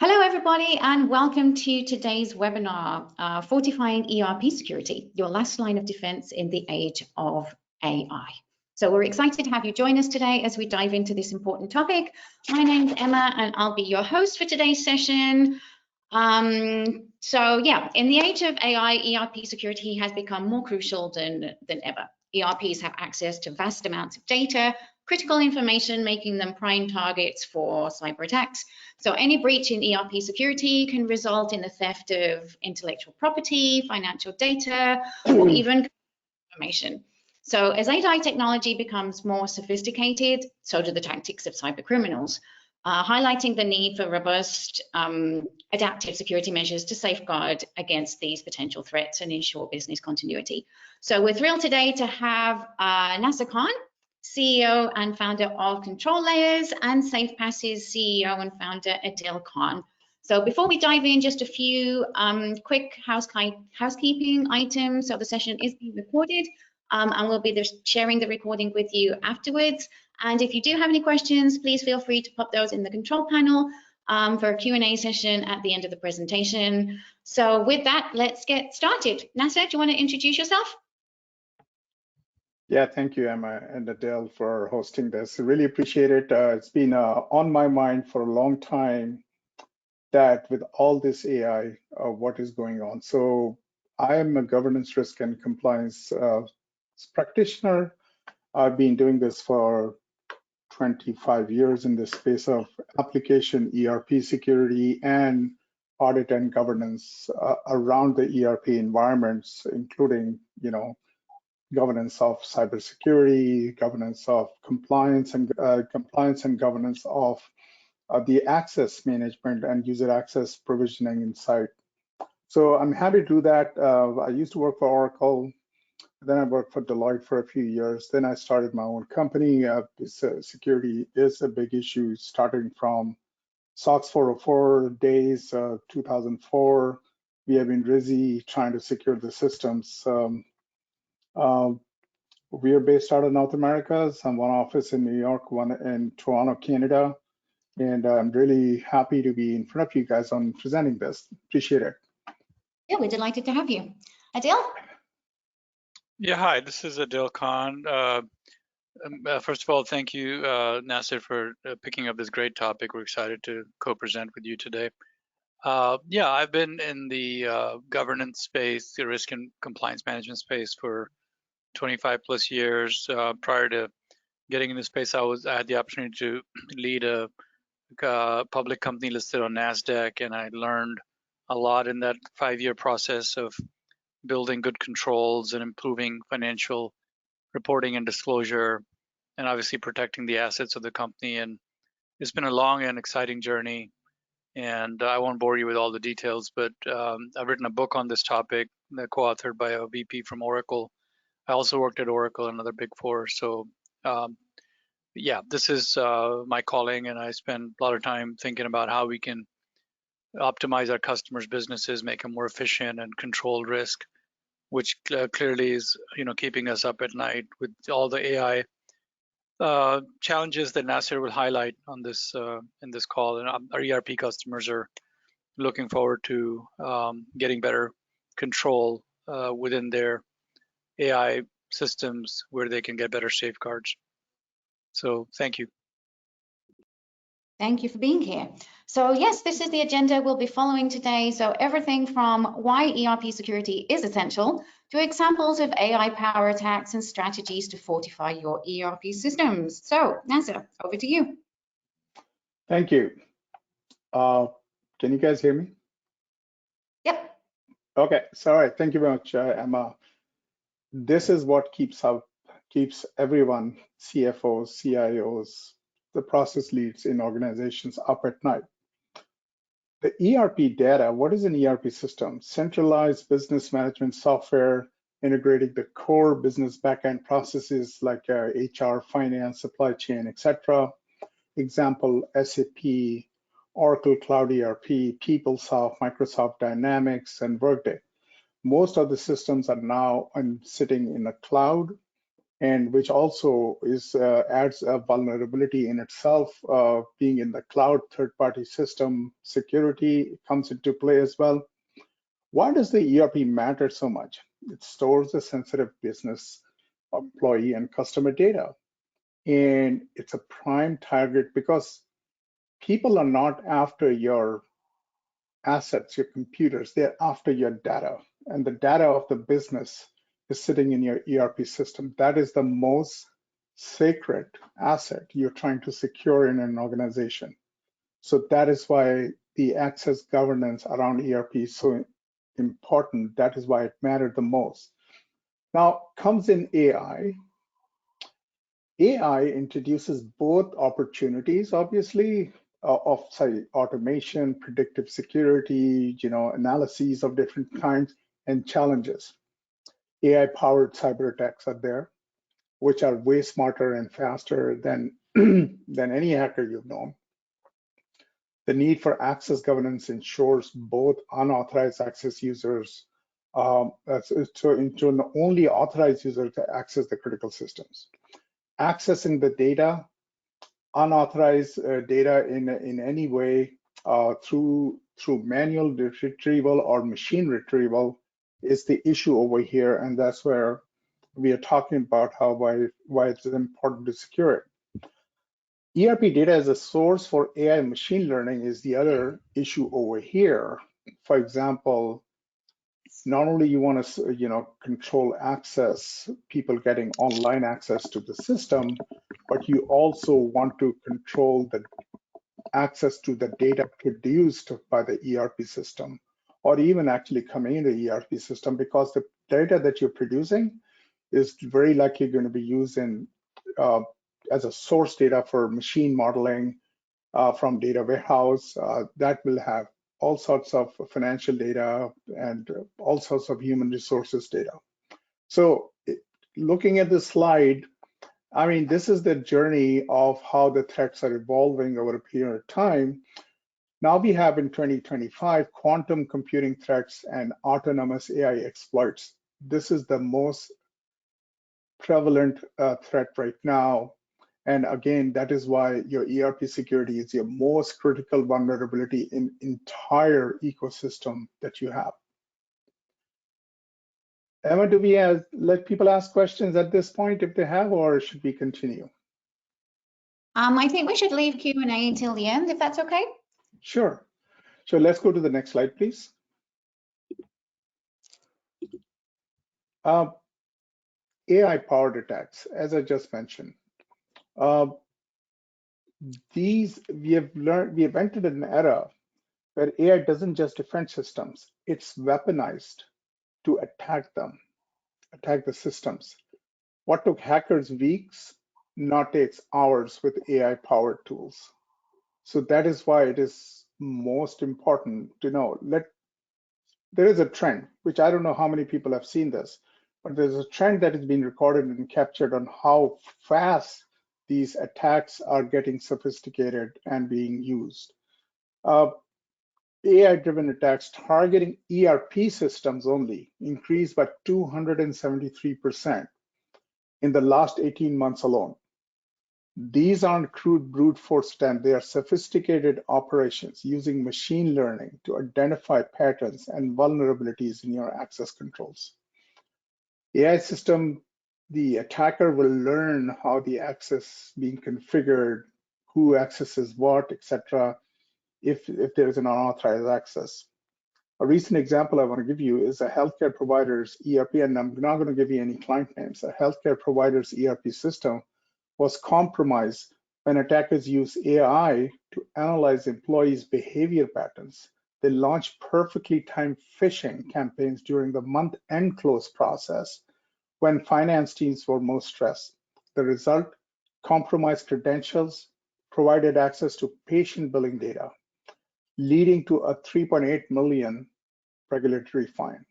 Hello, everybody, and welcome to today's webinar, Fortifying ERP Security, your last line of defense in the age of AI. So we're excited to have you join us today as we dive into this important topic. My name's Emma, and I'll be your host for today's session. In the age of AI, ERP security has become more crucial than ever. ERPs have access to vast amounts of data, critical information, making them prime targets for cyber attacks. So any breach in ERP security can result in the theft of intellectual property, financial data, or even information. So as AI technology becomes more sophisticated, so do the tactics of cyber criminals, highlighting the need for robust adaptive security measures to safeguard against these potential threats and ensure business continuity. So we're thrilled today to have Nasser Khan, CEO and founder of Control Layers, and SafePass's CEO and founder Adil Khan. So before we dive in, just a few quick housekeeping items. So the session is being recorded, and we'll be sharing the recording with you afterwards. And if you do have any questions, please feel free to pop those in the control panel for a Q&A session at the end of the presentation. So with that, let's get started. Nasser, do you want to introduce yourself? Yeah, thank you, Emma and Adele, for hosting this. I really appreciate it. It's been on my mind for a long time that with all this AI, what is going on. So I am a governance, risk, and compliance practitioner. I've been doing this for 25 years in the space of application, ERP security, and audit and governance around the ERP environments, including, governance of cybersecurity, governance of compliance, and governance of the access management and user access provisioning inside. So I'm happy to do that. I used to work for Oracle, then I worked for Deloitte for a few years. Then I started my own company. Security is a big issue, starting from SOX 404 days, 2004. We have been busy trying to secure the systems. We are based out of North America, some one office in New York, one in Toronto, Canada. And I'm really happy to be in front of you guys on presenting this. Appreciate it. Yeah, we're delighted to have you. Adil? Yeah, hi, this is Adil Khan. First of all, thank you, Nasser, for picking up this great topic. We're excited to co-present with you today. Yeah, I've been in the governance space, the risk and compliance management space for 25 plus years. Prior to getting in this space, I had the opportunity to lead a public company listed on NASDAQ, and I learned a lot in that 5-year process of building good controls and improving financial reporting and disclosure, and obviously protecting the assets of the company. And it's been a long and exciting journey, and I won't bore you with all the details, but I've written a book on this topic, co-authored by a VP from Oracle. I also worked at Oracle and another Big Four. So yeah, this is my calling, and I spend a lot of time thinking about how we can optimize our customers' businesses, make them more efficient, and control risk, which clearly is, keeping us up at night with all the AI challenges that Nasser will highlight on this in this call. And our ERP customers are looking forward to getting better control within their AI systems, where they can get better safeguards. So thank you. Thank you for being here. So yes, this is the agenda we'll be following today. So everything from why ERP security is essential to examples of AI power attacks and strategies to fortify your ERP systems. So Nasser, over to you. Thank you. Can you guys hear me? Yep. Okay, sorry. Thank you very much, Emma. This is what keeps everyone, CFOs, CIOs, the process leads in organizations up at night. The ERP data, what is an ERP system? Centralized business management software integrating the core business backend processes like HR, finance, supply chain, etc. Example, SAP, Oracle Cloud ERP, PeopleSoft, Microsoft Dynamics, and Workday. Most of the systems are now sitting in the cloud and which also adds a vulnerability in itself. Being in the cloud, third-party system security comes into play as well. Why does the ERP matter so much? It stores the sensitive business, employee, and customer data. And it's a prime target because people are not after your assets, your computers, they're after your data. And the data of the business is sitting in your ERP system. That is the most sacred asset you're trying to secure in an organization. So that is why the access governance around ERP is so important. That is why it mattered the most. Now comes in AI. AI introduces both opportunities, obviously, of say automation, predictive security, analyses of different kinds, and challenges. AI-powered cyber attacks are there, which are way smarter and faster than than any hacker you've known. The need for access governance ensures both unauthorized access users to only authorized users to access the critical systems. Accessing the data, unauthorized data in any way through manual retrieval or machine retrieval is the issue over here, and that's where we are talking about why it's important to secure it. ERP data as a source for AI machine learning is the other issue over here. For example, not only you want to control access, people getting online access to the system, but you also want to control the access to the data produced by the ERP system, or even actually coming in the ERP system, because the data that you're producing is very likely going to be used as a source data for machine modeling from data warehouse. That will have all sorts of financial data and all sorts of human resources data. So looking at this slide, I mean, this is the journey of how the threats are evolving over a period of time. Now we have in 2025 quantum computing threats and autonomous AI exploits. This is the most prevalent threat right now. And again, that is why your ERP security is your most critical vulnerability in entire ecosystem that you have. Emma, do we let people ask questions at this point if they have, or should we continue? I think we should leave Q&A until the end, if that's okay. Sure. So let's go to the next slide, please. AI-powered attacks, as I just mentioned. We have entered an era where AI doesn't just defend systems, it's weaponized to attack them, attack the systems. What took hackers weeks now takes hours with AI-powered tools. So that is why it is most important to know. There is a trend, which I don't know how many people have seen this, but there's a trend that has been recorded and captured on how fast these attacks are getting sophisticated and being used. AI-driven attacks targeting ERP systems only increased by 273% in the last 18 months alone. These aren't crude brute force attempts, they are sophisticated operations using machine learning to identify patterns and vulnerabilities in your access controls. AI system, the attacker will learn how the access being configured, who accesses what, etc., if there is an unauthorized access. A recent example I want to give you is a healthcare provider's ERP, and I'm not going to give you any client names. A healthcare provider's ERP system was compromised when attackers used AI to analyze employees' behavior patterns. They launched perfectly timed phishing campaigns during the month-end close process when finance teams were most stressed. The result, compromised credentials, provided access to patient billing data, leading to a 3.8 million regulatory fine.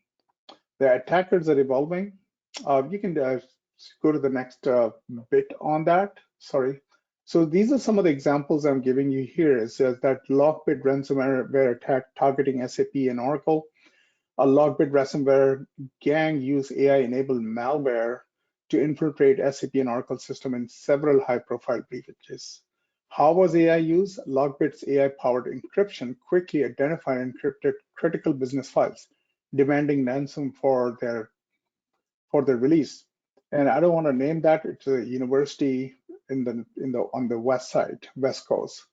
The attackers are evolving. You can go to the next bit on that. Sorry. So these are some of the examples I'm giving you here. It says that Lockbit ransomware attack targeting SAP and Oracle. A Lockbit ransomware gang used AI-enabled malware to infiltrate SAP and Oracle system in several high-profile breaches. How was AI used? LogBit's AI-powered encryption quickly identified and encrypted critical business files, demanding ransom for their release. And I don't want to name that. It's a university on the west coast.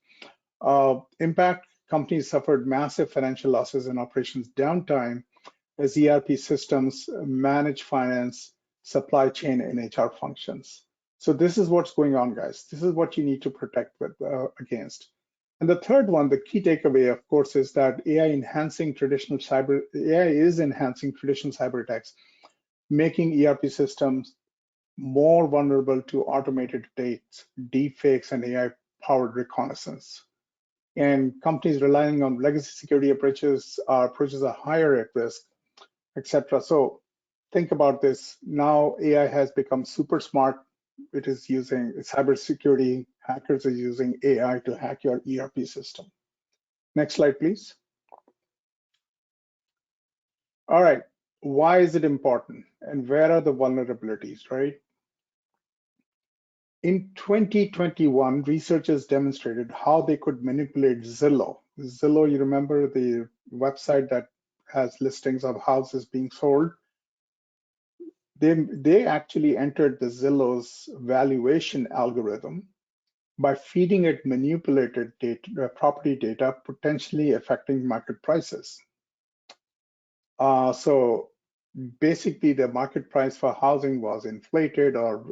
Impact: companies suffered massive financial losses and operations downtime as ERP systems manage finance, supply chain, and HR functions. So this is what's going on, guys. This is what you need to protect against. And the third one, the key takeaway, of course, is that AI is enhancing traditional cyber attacks, making ERP systems more vulnerable to automated attacks, deepfakes, and AI-powered reconnaissance. And companies relying on legacy security approaches are higher at risk, etc. So think about this. Now AI has become super smart. It is using cybersecurity. Hackers are using AI to hack your ERP system. Next slide, please. All right. Why is it important? And where are the vulnerabilities, right? In 2021, researchers demonstrated how they could manipulate Zillow. Zillow, you remember the website that has listings of houses being sold? They actually entered the Zillow's valuation algorithm by feeding it manipulated data, property data, potentially affecting market prices. So basically, the market price for housing was inflated or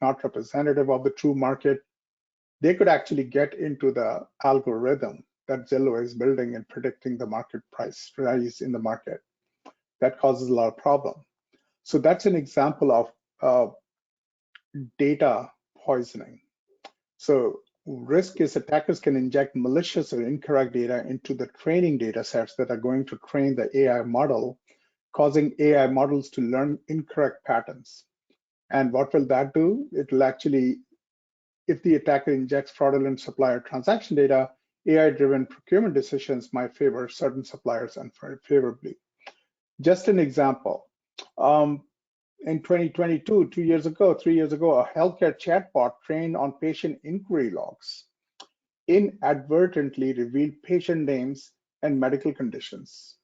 not representative of the true market. They could actually get into the algorithm that Zillow is building and predicting the market price rise in the market. That causes a lot of problem. So that's an example of data poisoning. So risk is attackers can inject malicious or incorrect data into the training data sets that are going to train the AI model, causing AI models to learn incorrect patterns. And what will that do? It will actually, if the attacker injects fraudulent supplier transaction data, AI-driven procurement decisions might favor certain suppliers unfavorably. Just an example. In 2022, 3 years ago, a healthcare chatbot trained on patient inquiry logs inadvertently revealed patient names and medical conditions.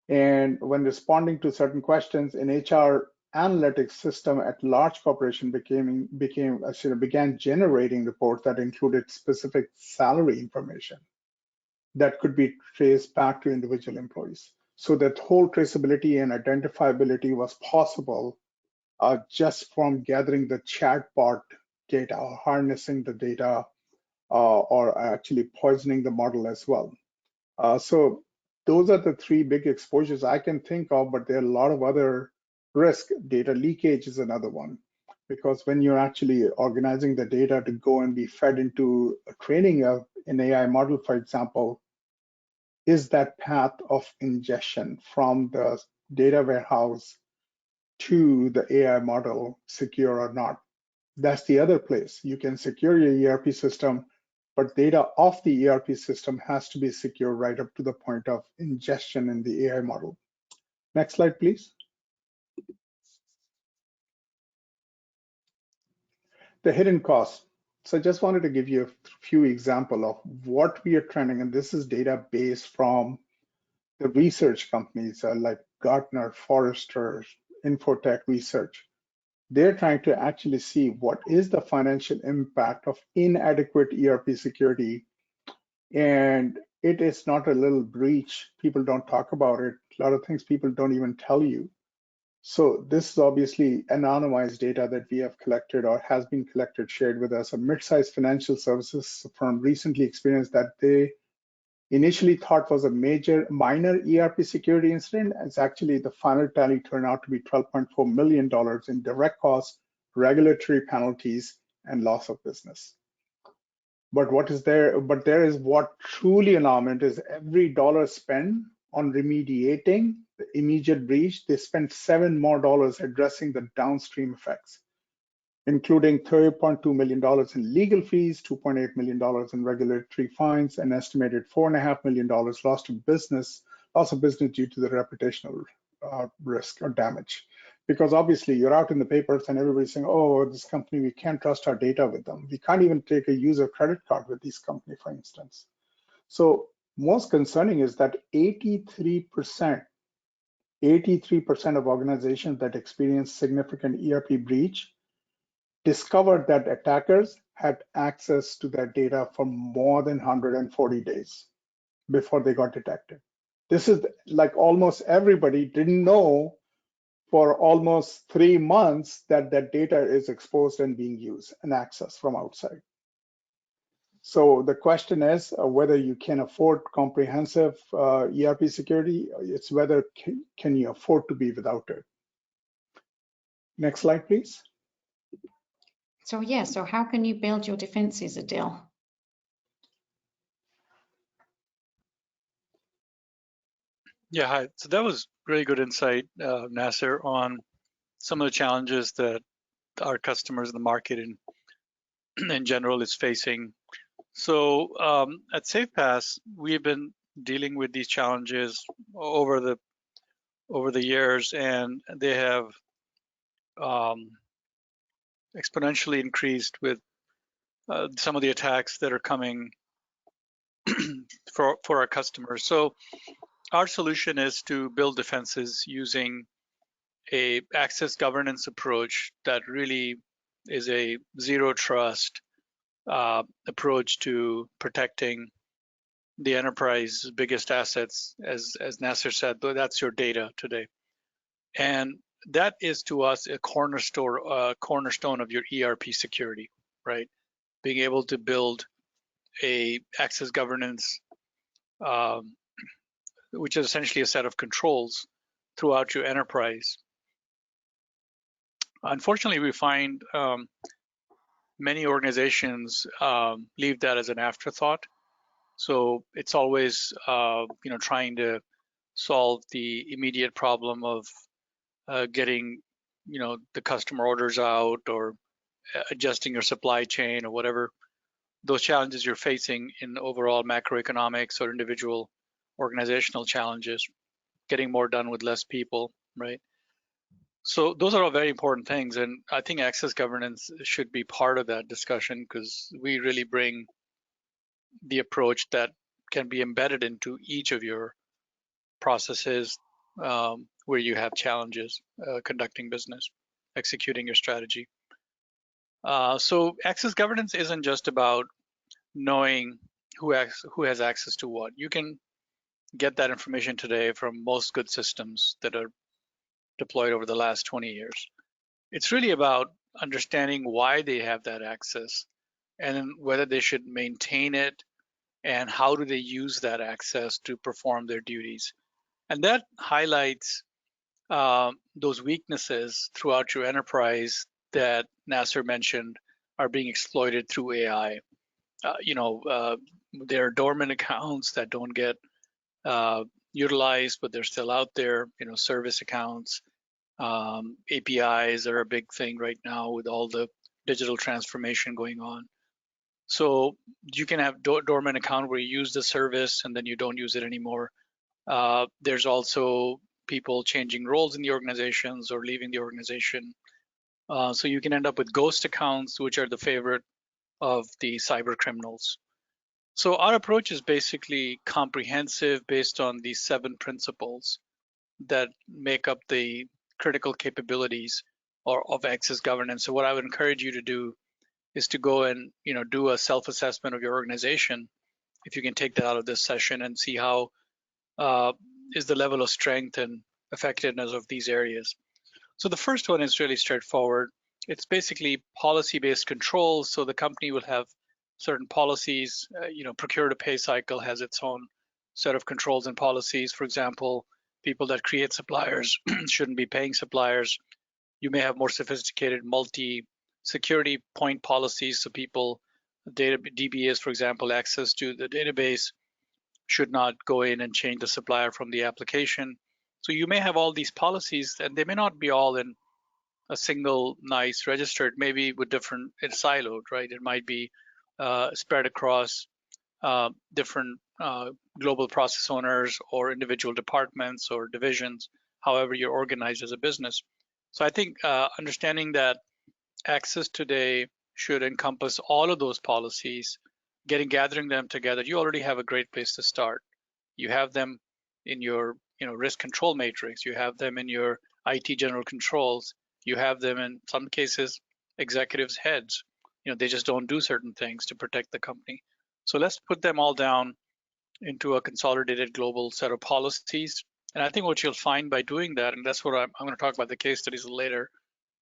And when responding to certain questions, an HR analytics system at large corporation began generating reports that included specific salary information that could be traced back to individual employees. So that whole traceability and identifiability was possible just from gathering the chatbot data, or harnessing the data, or actually poisoning the model as well. So those are the three big exposures I can think of, but there are a lot of other risk. Data leakage is another one, because when you're actually organizing the data to go and be fed into training of an AI model, for example, is that path of ingestion from the data warehouse to the AI model secure or not? That's the other place. You can secure your ERP system, but data off the ERP system has to be secure right up to the point of ingestion in the AI model. Next slide, please. The hidden costs. So I just wanted to give you a few examples of what we are trending, and this is data based from the research companies like Gartner, Forrester, Infotech Research. They're trying to actually see what is the financial impact of inadequate ERP security. And it is not a little breach. People don't talk about it. A lot of things people don't even tell you. So this is obviously anonymized data that we have collected or has been collected, shared with us. A mid-sized financial services firm recently experienced that they initially thought was a minor ERP security incident. It's actually the final tally turned out to be $12.4 million in direct costs, regulatory penalties, and loss of business. But there is what truly alarming is every dollar spent on remediating the immediate breach, they spent $7 more addressing the downstream effects, including $30.2 million in legal fees, $2.8 million in regulatory fines, and estimated $4.5 million loss of business due to the reputational risk or damage. because obviously you're out in the papers and everybody's saying, oh, this company, we can't trust our data with them. We can't even take a user credit card with this company, for instance. So most concerning is that 83% of organizations that experience significant ERP breach discovered that attackers had access to that data for more than 140 days before they got detected. This is like almost everybody didn't know for almost 3 months that that data is exposed and being used and accessed from outside. So the question is whether you can afford comprehensive ERP security. It's whether can you afford to be without it. Next slide, please. So yeah, so how can you build your defenses, Adil? Yeah, hi. So that was really good insight, Nasser, on some of the challenges that our customers in the market in general is facing. So at SafePass, we've been dealing with these challenges over the years, and they have exponentially increased with some of the attacks that are coming for our customers. So our solution is to build defenses using a access governance approach that really is a zero trust approach to protecting the enterprise's biggest assets, as Nasser said, that's your data today. And that is to us a cornerstone of your ERP security, right? Being able to build a access governance, which is essentially a set of controls throughout your enterprise. Unfortunately, we find many organizations leave that as an afterthought. So it's always, trying to solve the immediate problem of getting, the customer orders out or adjusting your supply chain or whatever those challenges you're facing in overall macroeconomics or individual organizational challenges, getting more done with less people, right? So those are all very important things. And I think access governance should be part of that discussion because we really bring the approach that can be embedded into each of your processes where you have challenges conducting business, executing your strategy. So access governance isn't just about knowing who has access to what. You can get that information today from most good systems that are deployed over the last 20 years. It's really about understanding why they have that access and whether they should maintain it and how do they use that access to perform their duties. And that highlights those weaknesses throughout your enterprise that Nasser mentioned are being exploited through AI. There are dormant accounts that don't get utilized, but they're still out there. Service accounts, APIs are a big thing right now with all the digital transformation going on. So you can have dormant account where you use the service and then you don't use it anymore. There's also people changing roles in the organizations or leaving the organization. So you can end up with ghost accounts, which are the favorite of the cyber criminals. So our approach is basically comprehensive based on these 7 principles that make up the critical capabilities of access governance. So what I would encourage you to do is to go and do a self-assessment of your organization. If you can take that out of this session and see how is the level of strength and effectiveness of these areas. So the first one is really straightforward. It's basically policy-based controls. So the company will have certain policies. Procure to pay cycle has its own set of controls and policies. For example, people that create suppliers shouldn't be paying suppliers. You may have more sophisticated multi-security point policies. So people, DBAs, for example, access to the database should not go in and change the supplier from the application. So you may have all these policies and they may not be all in a single nice registered, maybe with different, it's siloed, right? It might be spread across different global process owners or individual departments or divisions, however you're organized as a business. So I think understanding that access today should encompass all of those policies, gathering them together. You already have a great place to start. You have them in your risk control matrix. You have them in your IT general controls. You have them in some cases executives' heads. They just don't do certain things to protect the company. So let's put them all down into a consolidated global set of policies. And I think what you'll find by doing that, and that's what I'm going to talk about the case studies later,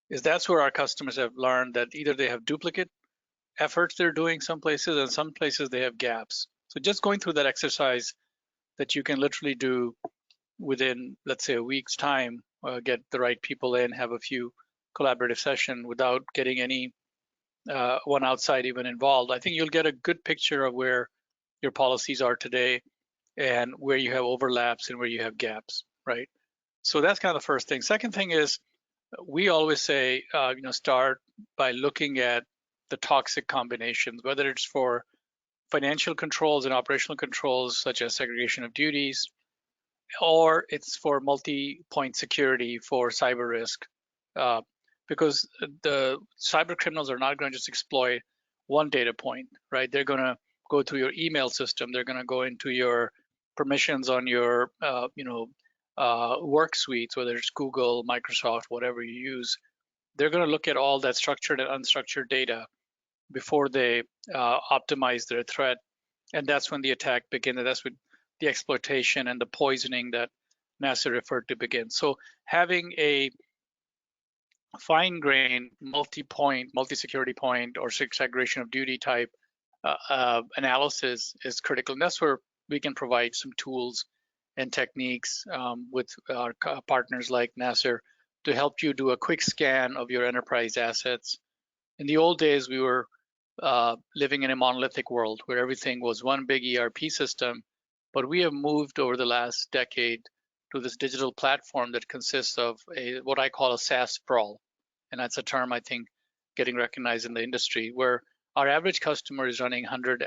is that's where our customers have learned that either they have duplicate efforts they're doing some places, and some places they have gaps. So just going through that exercise that you can literally do within, let's say, a week's time, get the right people in, have a few collaborative session without getting any one outside even involved. I think you'll get a good picture of where your policies are today and where you have overlaps and where you have gaps, right? So that's kind of the first thing. Second thing is, we always say, start by looking at the toxic combinations, whether it's for financial controls and operational controls, such as segregation of duties, or it's for multi-point security for cyber risk. Because the cyber criminals are not going to just exploit one data point, right? They're going to go through your email system. They're going to go into your permissions on your, work suites, whether it's Google, Microsoft, whatever you use. They're going to look at all that structured and unstructured data before they optimize their threat. And that's when the attack begins. And that's when the exploitation and the poisoning that NASA referred to begins. So having a fine-grained, multi-point, multi-security point, or segregation of duty type analysis is critical. And that's where we can provide some tools and techniques with our partners like NASA to help you do a quick scan of your enterprise assets. In the old days, we were living in a monolithic world where everything was one big ERP system, but we have moved over the last decade to this digital platform that consists of what I call a SaaS sprawl. And that's a term I think getting recognized in the industry, where our average customer is running 100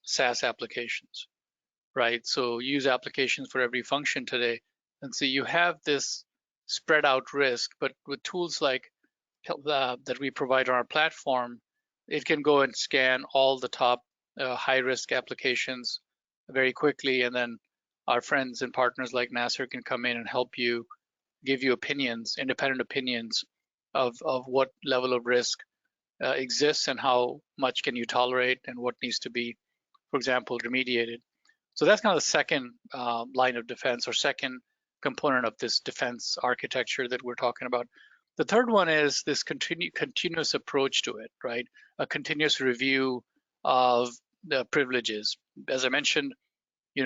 SaaS applications, right? So you use applications for every function today. And so you have this spread out risk, but with tools like that we provide on our platform, it can go and scan all the top high risk applications very quickly. And then our friends and partners like NASA can come in and help you, give you opinions, independent opinions of what level of risk exists and how much can you tolerate and what needs to be, for example, remediated. So that's kind of the second line of defense, or second component of this defense architecture that we're talking about. The third one is this continuous approach to it, right? A continuous review of the privileges. As I mentioned,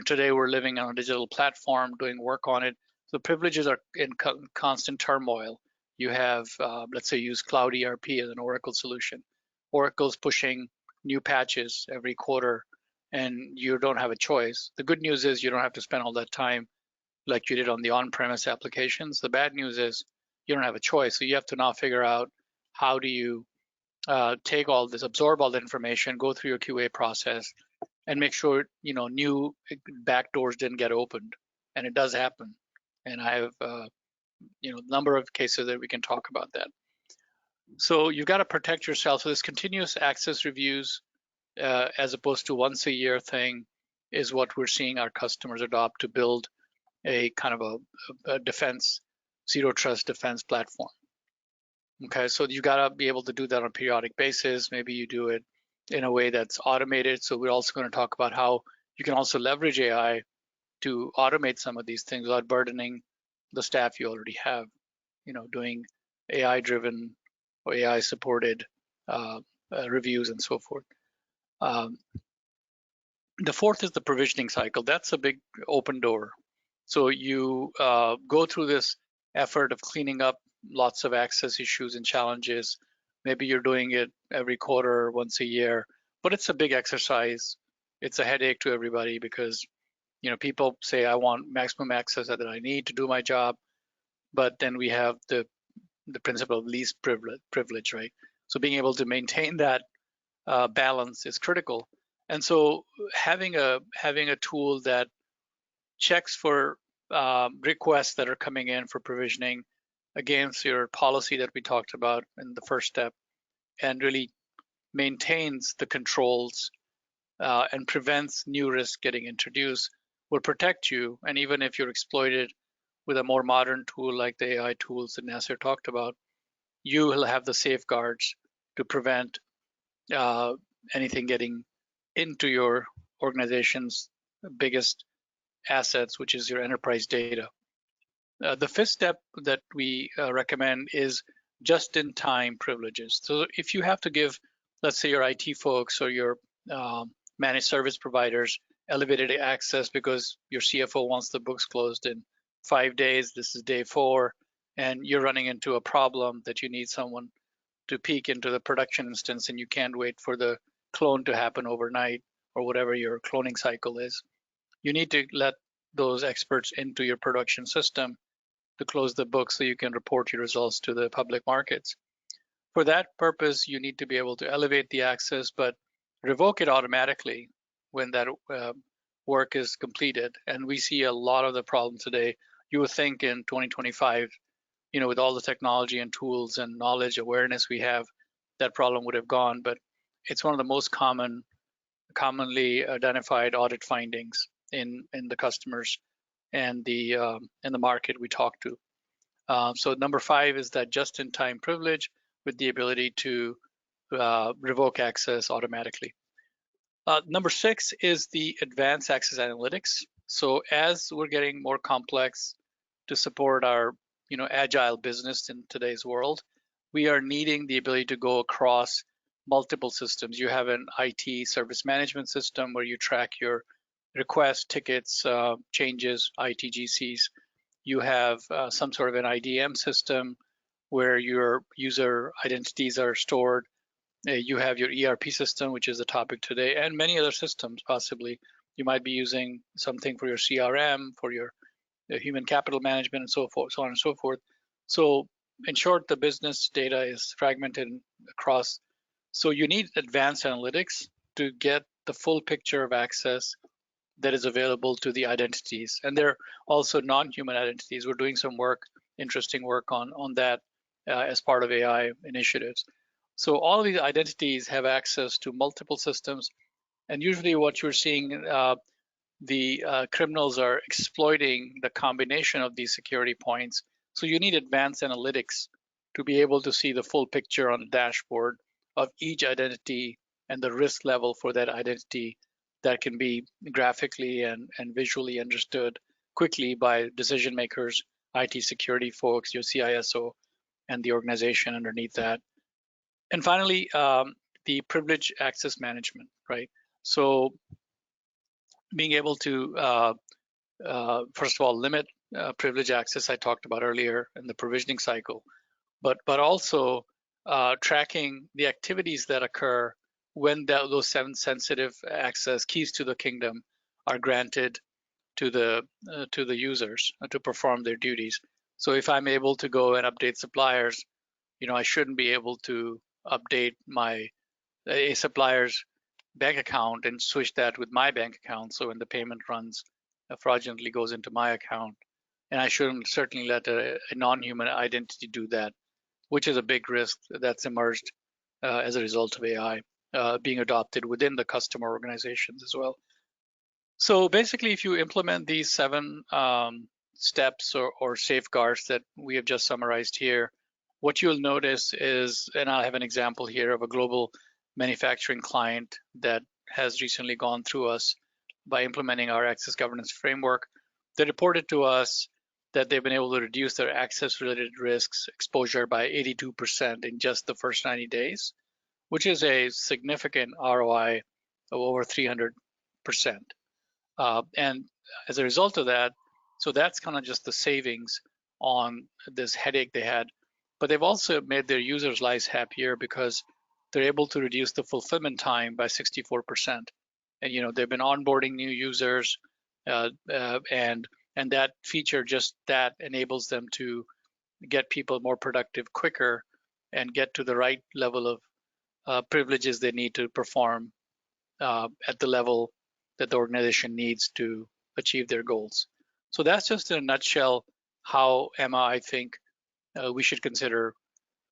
today we're living on a digital platform, doing work on it. The privileges are in constant turmoil. You have, let's say, use Cloud ERP as an Oracle solution. Oracle's pushing new patches every quarter, and you don't have a choice. The good news is you don't have to spend all that time like you did on the on-premise applications. The bad news is you don't have a choice. So you have to now figure out how do you take all this, absorb all the information, go through your QA process, and make sure new back doors didn't get opened. And it does happen. And I have a number of cases that we can talk about that. So you've got to protect yourself. So this continuous access reviews, as opposed to once a year thing, is what we're seeing our customers adopt to build a kind of a defense, zero trust defense platform. Okay, so you gotta be able to do that on a periodic basis. Maybe you do it in a way that's automated. So we're also going to talk about how you can also leverage AI to automate some of these things without burdening the staff you already have, doing AI-driven or AI-supported reviews and so forth. The fourth is the provisioning cycle. That's a big open door. So you go through this effort of cleaning up lots of access issues and challenges. Maybe you're doing it every quarter or once a year, but it's a big exercise. It's a headache to everybody because people say, I want maximum access that I need to do my job, but then we have the principle of least privilege, right? So being able to maintain that balance is critical. And so having a tool that checks for requests that are coming in for provisioning, against your policy that we talked about in the first step, and really maintains the controls and prevents new risks getting introduced, will protect you. And even if you're exploited with a more modern tool like the AI tools that Nasser talked about, you will have the safeguards to prevent anything getting into your organization's biggest assets, which is your enterprise data. The fifth step that we recommend is just-in-time privileges. So if you have to give, let's say, your IT folks or your managed service providers elevated access because your CFO wants the books closed in 5 days, this is day 4, and you're running into a problem that you need someone to peek into the production instance and you can't wait for the clone to happen overnight or whatever your cloning cycle is. You need to let those experts into your production system to close the book so you can report your results to the public markets. For that purpose, you need to be able to elevate the access, but revoke it automatically when that work is completed. And we see a lot of the problems today. You would think in 2025, with all the technology and tools and knowledge awareness we have, that problem would have gone. But it's one of the most commonly identified audit findings in the customers and the market we talk to. So number 5 is that just-in-time privilege with the ability to revoke access automatically. Number 6 is the advanced access analytics. So as we're getting more complex to support our agile business in today's world, we are needing the ability to go across multiple systems. You have an IT service management system where you track your requests, tickets, changes, ITGCs. You have some sort of an IDM system where your user identities are stored. You have your ERP system, which is the topic today, and many other systems possibly. You might be using something for your CRM, for your human capital management, and so forth, so on and so forth. So in short, the business data is fragmented across. So you need advanced analytics to get the full picture of access that is available to the identities. And they're also non-human identities. We're doing some work, interesting work on that as part of AI initiatives. So all of these identities have access to multiple systems. And usually what you're seeing, the criminals are exploiting the combination of these security points. So you need advanced analytics to be able to see the full picture on the dashboard of each identity and the risk level for that identity that can be graphically and visually understood quickly by decision makers, IT security folks, your CISO, and the organization underneath that. And finally, the privilege access management, right? So being able to, first of all, limit privilege access I talked about earlier in the provisioning cycle, but also tracking the activities that occur when those 7 sensitive access keys to the kingdom are granted to the users to perform their duties. So if I'm able to go and update suppliers, I shouldn't be able to update a supplier's bank account and switch that with my bank account. So when the payment runs, fraudulently goes into my account, and I shouldn't certainly let a non-human identity do that, which is a big risk that's emerged as a result of AI being adopted within the customer organizations as well. So basically, if you implement these 7 steps or safeguards that we have just summarized here, what you'll notice is, and I'll have an example here of a global manufacturing client that has recently gone through us by implementing our access governance framework. They reported to us that they've been able to reduce their access-related risks exposure by 82% in just the first 90 days, which is a significant ROI of over 300%. And as a result of that, so that's kind of just the savings on this headache they had. But they've also made their users' lives happier because they're able to reduce the fulfillment time by 64%. And they've been onboarding new users, and that feature just that enables them to get people more productive quicker and get to the right level of privileges they need to perform at the level that the organization needs to achieve their goals. So that's just in a nutshell how Emma, I think, we should consider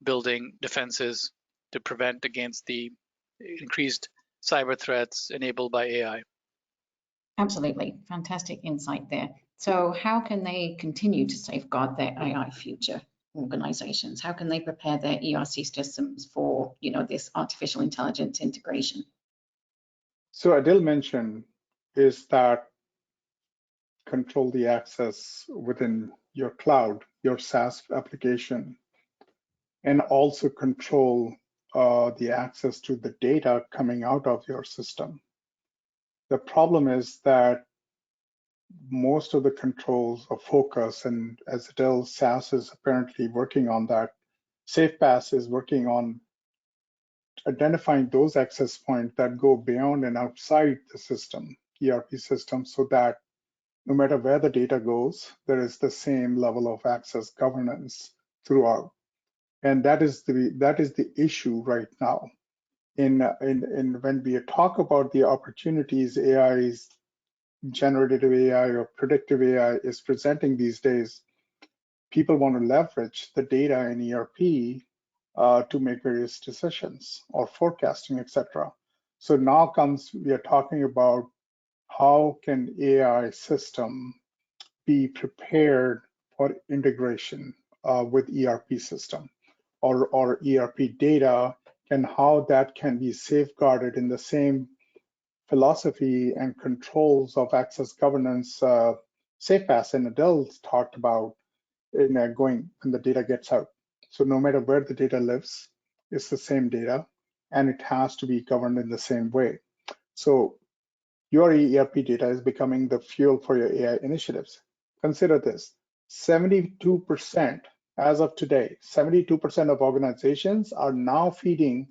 building defenses to prevent against the increased cyber threats enabled by AI. Absolutely. Fantastic insight there. So how can they continue to safeguard their AI future, organizations? How can they prepare their ERC systems for, this artificial intelligence integration? So Adil mentioned is that control the access within your cloud, your SaaS application, and also control the access to the data coming out of your system. The problem is that most of the controls of focus, and as Adil, SaaS is apparently working on that. SafePass is working on identifying those access points that go beyond and outside the system, ERP system, so that no matter where the data goes, there is the same level of access governance throughout. And that is the issue right now. In when we talk about the opportunities generative AI or predictive AI is presenting these days, people want to leverage the data in ERP to make various decisions or forecasting, etc. So now we are talking about how can AI system be prepared for integration with ERP system or ERP data, and how that can be safeguarded in the same philosophy and controls of access governance. SafePass and adults talked about in going when the data gets out. So no matter where the data lives, it's the same data, and it has to be governed in the same way. So your ERP data is becoming the fuel for your AI initiatives. Consider this, 72%, as of today, 72% of organizations are now feeding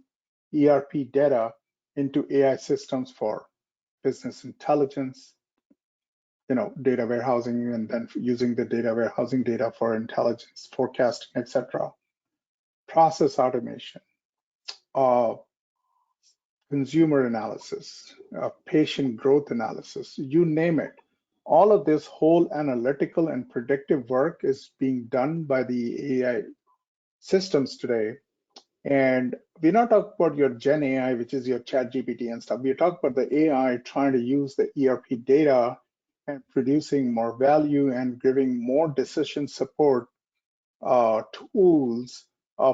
ERP data into AI systems for business intelligence, data warehousing, and then using the data warehousing data for intelligence, forecasting, etc. Process automation, consumer analysis, patient growth analysis, you name it. All of this whole analytical and predictive work is being done by the AI systems today. And we're not talking about your Gen AI, which is your Chat GPT and stuff. We're talking about the AI trying to use the ERP data and producing more value and giving more decision support tools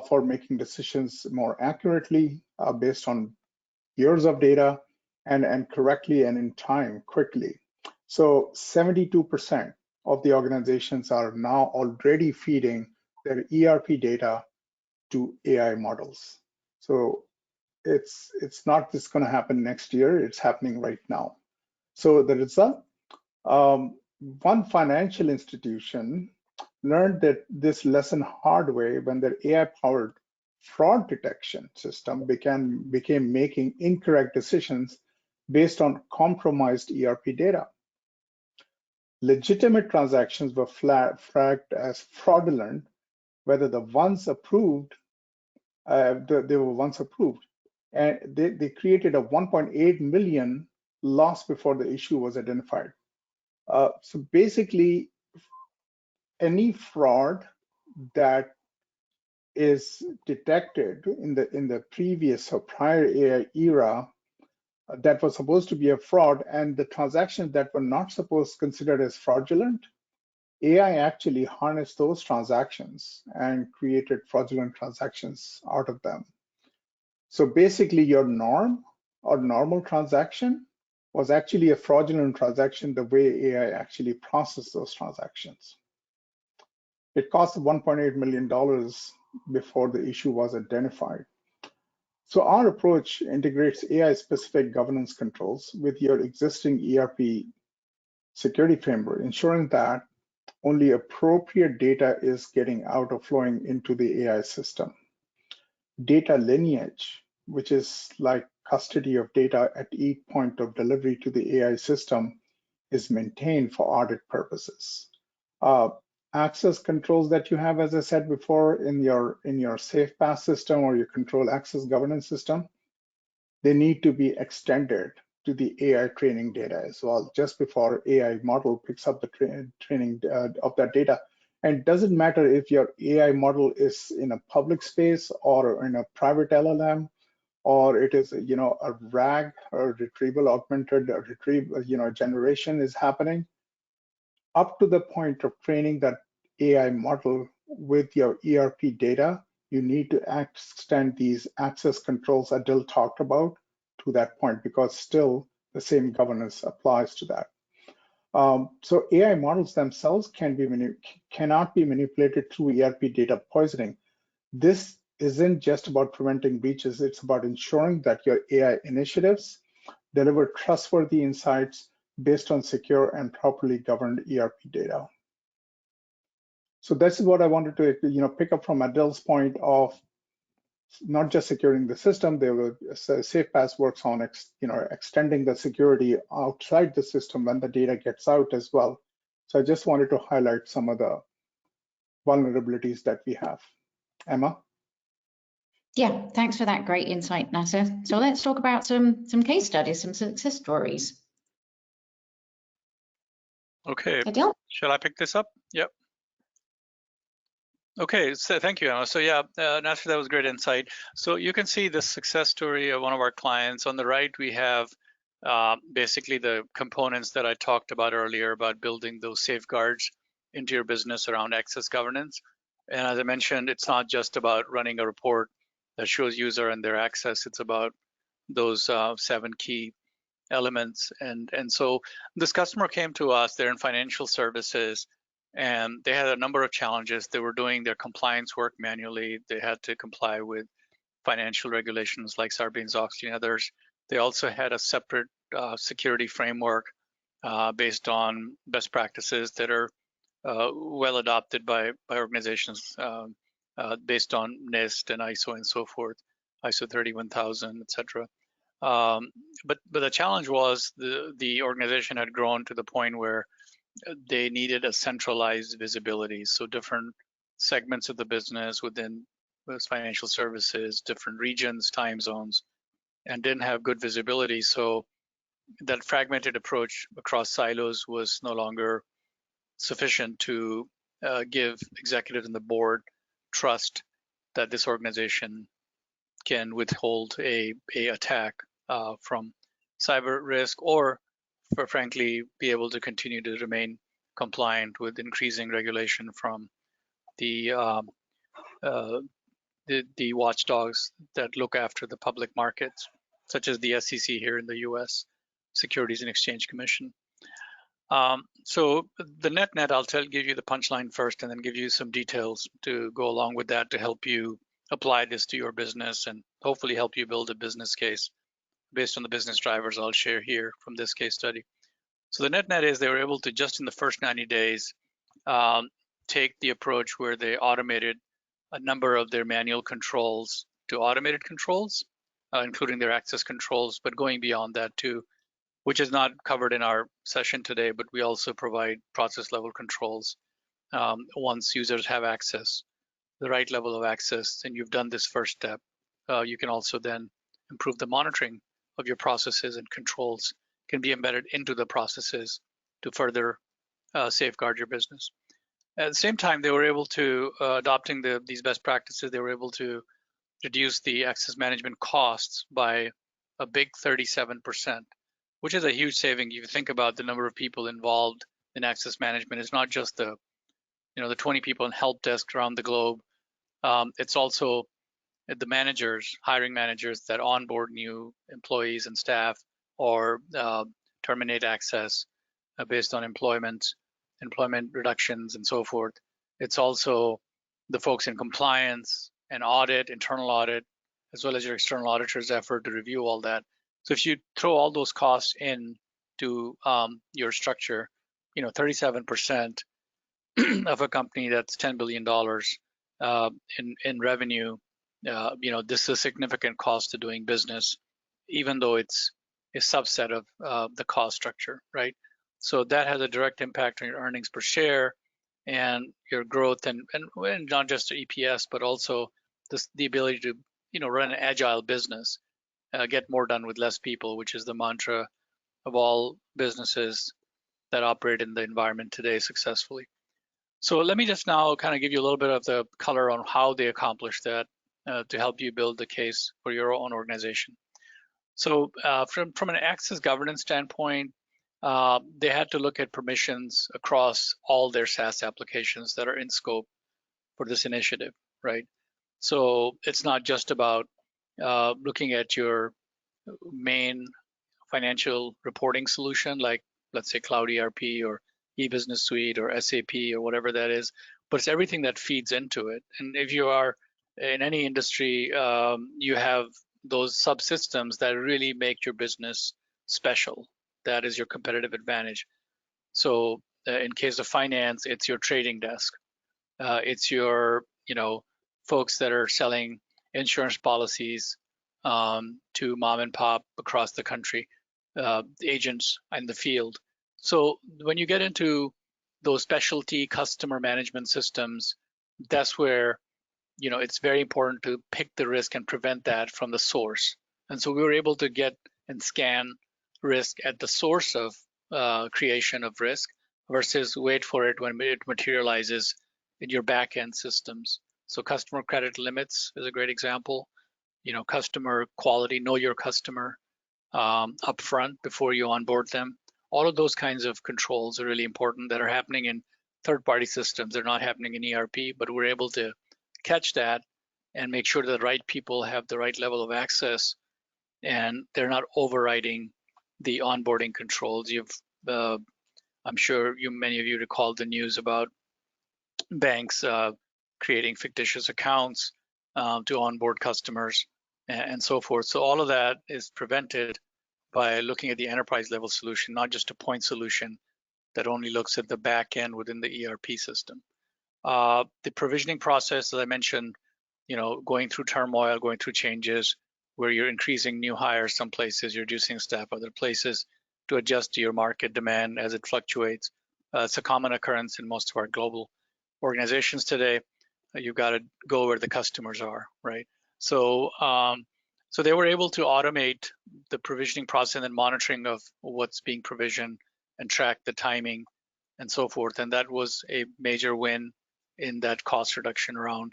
for making decisions more accurately based on years of data and correctly and in time, quickly. So 72% of the organizations are now already feeding their ERP data to AI models. So it's not just going to happen next year, it's happening right now. So the result, one financial institution learned that this lesson hard way when their AI-powered fraud detection system became making incorrect decisions based on compromised ERP data. Legitimate transactions were flagged as fraudulent, whether the ones approved, they were once approved, and they created a 1.8 million loss before the issue was identified. So basically, any fraud that is detected in the previous or prior AI era that was supposed to be a fraud, and the transactions that were not supposed considered as fraudulent, AI actually harnessed those transactions and created fraudulent transactions out of them. So basically, your norm or normal transaction was actually a fraudulent transaction the way AI actually processed those transactions. It cost $1.8 million before the issue was identified. So our approach integrates AI-specific governance controls with your existing ERP security framework, ensuring that only appropriate data is getting out or flowing into the AI system. Data lineage, which is like custody of data at each point of delivery to the AI system, is maintained for audit purposes. Access controls that you have, as I said before, in your SafePass system or your control access governance system, they need to be extended to the AI training data as well. Just before AI model picks up the training of that data, And it doesn't matter if your AI model is in a public space or in a private LLM, or it is, a RAG or retrieval augmented retrieval, generation is happening. Up to the point of training that AI model with your ERP data, you need to extend these access controls that Dill talked about to that point, because still the same governance applies to that. So AI models themselves cannot be manipulated through ERP data poisoning. This isn't just about preventing breaches, it's about ensuring that your AI initiatives deliver trustworthy insights based on secure and properly governed ERP data. So this is what I wanted to pick up from Adil's point of not just securing the system. SafePass works on extending the security outside the system when the data gets out as well. So I just wanted to highlight some of the vulnerabilities that we have. Emma? Yeah, thanks for that great insight, Nasser. So let's talk about some case studies, some success stories. Okay, Adil? shall I pick this up? Yep. Okay, so thank you, Emma. So yeah, Nasser, that was great insight. So you can see the success story of one of our clients. On the right, we have basically the components that I talked about earlier about building those safeguards into your business around access governance. And as I mentioned, it's not just about running a report that shows user and their access. It's about those 7 key elements. And so this customer came to us, they're in financial services, and they had a number of challenges. They were doing their compliance work manually. They had to comply with financial regulations like Sarbanes-Oxley and others. They also had a separate security framework based on best practices that are well adopted by organizations based on NIST and ISO and so forth, ISO 31000, et cetera. But the challenge was the organization had grown to the point where they needed a centralized visibility. So different segments of the business within those financial services, different regions, time zones, and didn't have good visibility. So that fragmented approach across silos was no longer sufficient to give executives and the board trust that this organization can withhold a attack from cyber risk, or frankly be able to continue to remain compliant with increasing regulation from the watchdogs that look after the public markets, such as the SEC here in the U.S., Securities and Exchange Commission. So the net, I'll give you the punchline first and then give you some details to go along with that to help you apply this to your business and hopefully help you build a business case based on the business drivers I'll share here from this case study. So the net is they were able to, just in the first 90 days, take the approach where they automated a number of their manual controls to automated controls, including their access controls, but going beyond that too, which is not covered in our session today, but we also provide process level controls. Once users have access, the right level of access, and you've done this first step, you can also then improve the monitoring of your processes, and controls can be embedded into the processes to further safeguard your business. At the same time, they were able to, adopting these best practices, they were able to reduce the access management costs by a big 37%, which is a huge saving. You think about the number of people involved in access management. It's not just the 20 people in help desk around the globe. It's also the managers, hiring managers that onboard new employees and staff, or terminate access based on employment reductions and so forth. It's also the folks in compliance and audit, internal audit, as well as your external auditor's effort to review all that. So if you throw all those costs into your structure, 37% of a company that's $10 billion in revenue, this is a significant cost to doing business, even though it's a subset of the cost structure, right? So that has a direct impact on your earnings per share and your growth, and not just the EPS, but also the ability to run an agile business, get more done with less people, which is the mantra of all businesses that operate in the environment today successfully. So let me just now kind of give you a little bit of the color on how they accomplish that to help you build the case for your own organization. So from an access governance standpoint, they had to look at permissions across all their SaaS applications that are in scope for this initiative, right? So it's not just about looking at your main financial reporting solution, like let's say Cloud ERP or e-business suite or SAP or whatever that is, but it's everything that feeds into it. And if you are in any industry, you have those subsystems that really make your business special. That is your competitive advantage. So in case of finance, it's your trading desk. It's your, folks that are selling insurance policies to mom and pop across the country, agents in the field. So when you get into those specialty customer management systems, that's where, it's very important to pick the risk and prevent that from the source. And so we were able to get and scan risk at the source of creation of risk versus wait for it when it materializes in your back-end systems. So customer credit limits is a great example. Customer quality, know your customer upfront before you onboard them. All of those kinds of controls are really important that are happening in third-party systems. They're not happening in ERP, but we're able to catch that and make sure that the right people have the right level of access and they're not overriding the onboarding controls. I'm sure many of you recall the news about banks creating fictitious accounts to onboard customers and so forth. So all of that is prevented by looking at the enterprise level solution, not just a point solution that only looks at the back end within the ERP system. The provisioning process, as I mentioned, going through turmoil, going through changes where you're increasing new hires some places, you're reducing staff other places to adjust to your market demand as it fluctuates. It's a common occurrence in most of our global organizations today. You've got to go where the customers are, right? So, so they were able to automate the provisioning process and monitoring of what's being provisioned and track the timing and so forth. And that was a major win in that cost reduction around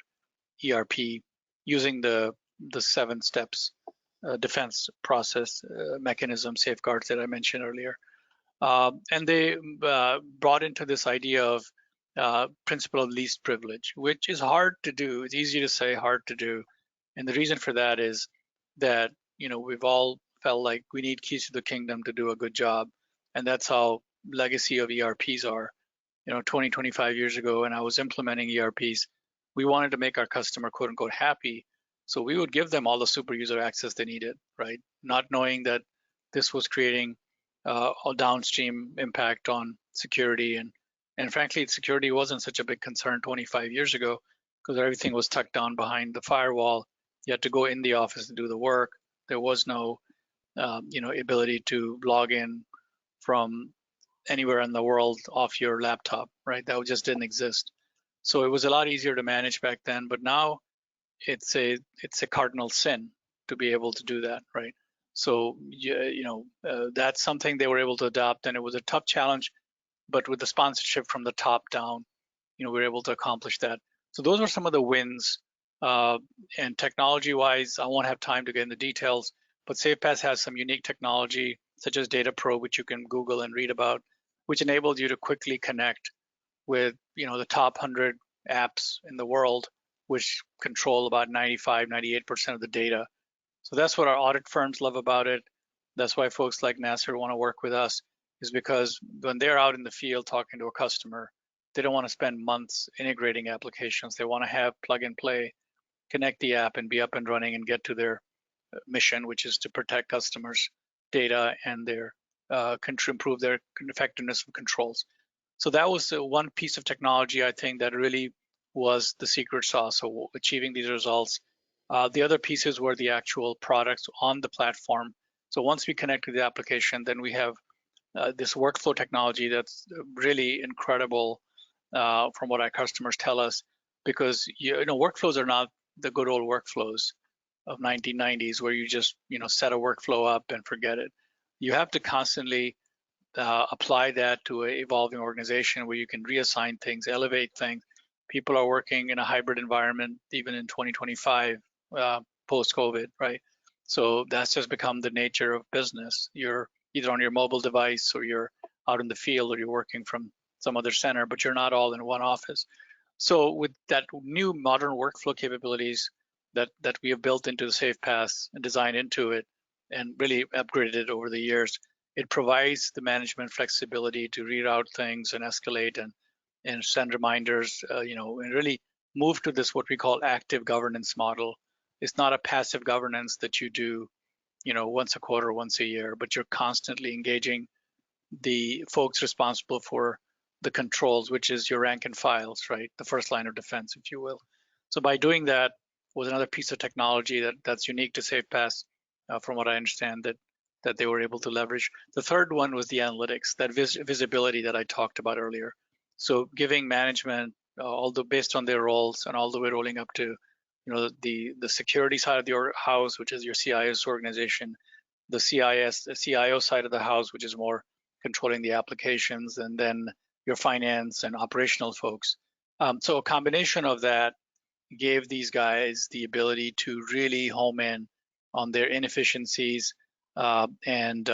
ERP using the 7 steps defense process mechanism safeguards that I mentioned earlier. And they brought into this idea of principle of least privilege, which is hard to do. It's easy to say, hard to do. And the reason for that is that, we've all felt like we need keys to the kingdom to do a good job. And that's how legacy of ERPs are. 20, 25 years ago, when I was implementing ERPs, we wanted to make our customer quote unquote happy. So we would give them all the super user access they needed, right? Not knowing that this was creating a downstream impact on security. And frankly, security wasn't such a big concern 25 years ago because everything was tucked down behind the firewall. You had to go in the office to do the work. There was no, ability to log in from anywhere in the world off your laptop, right? That just didn't exist. So it was a lot easier to manage back then, but now it's a cardinal sin to be able to do that, right? So that's something they were able to adopt, and it was a tough challenge, but with the sponsorship from the top down, we were able to accomplish that. So those were some of the wins. And technology-wise, I won't have time to get into details, but SafePass has some unique technology such as Data Pro, which you can Google and read about, which enables you to quickly connect with the top 100 apps in the world, which control about 95, 98% of the data. So that's what our audit firms love about it. That's why folks like Nasser want to work with us, is because when they're out in the field talking to a customer, they don't want to spend months integrating applications. They want to have plug and play, connect the app and be up and running and get to their mission, which is to protect customers' data and their improve their effectiveness of controls. So that was one piece of technology, I think, that really was the secret sauce of achieving these results. The other pieces were the actual products on the platform. So once we connect to the application, then we have this workflow technology that's really incredible from what our customers tell us, because workflows are not the good old workflows of 1990s where you just set a workflow up and forget it. You have to constantly apply that to an evolving organization where you can reassign things, elevate things. People are working in a hybrid environment, even in 2025, post-COVID, right? So that's just become the nature of business. You're either on your mobile device or you're out in the field or you're working from some other center, but you're not all in one office. So with that new modern workflow capabilities that we have built into the SafePath and designed into it and really upgraded it over the years, it provides the management flexibility to reroute things and escalate and send reminders, and really move to this what we call active governance model. It's not a passive governance that you do, once a quarter, once a year, but you're constantly engaging the folks responsible for the controls, which is your rank and files, right? The first line of defense, if you will. So by doing that was another piece of technology that's unique to SafePath, from what I understand, that they were able to leverage. The third one was the analytics, that visibility that I talked about earlier. So giving management, based on their roles and all the way rolling up to, the security side of your house, which is your CIS organization, the CIO side of the house, which is more controlling the applications, and then your finance and operational folks. So a combination of that gave these guys the ability to really home in on their inefficiencies, and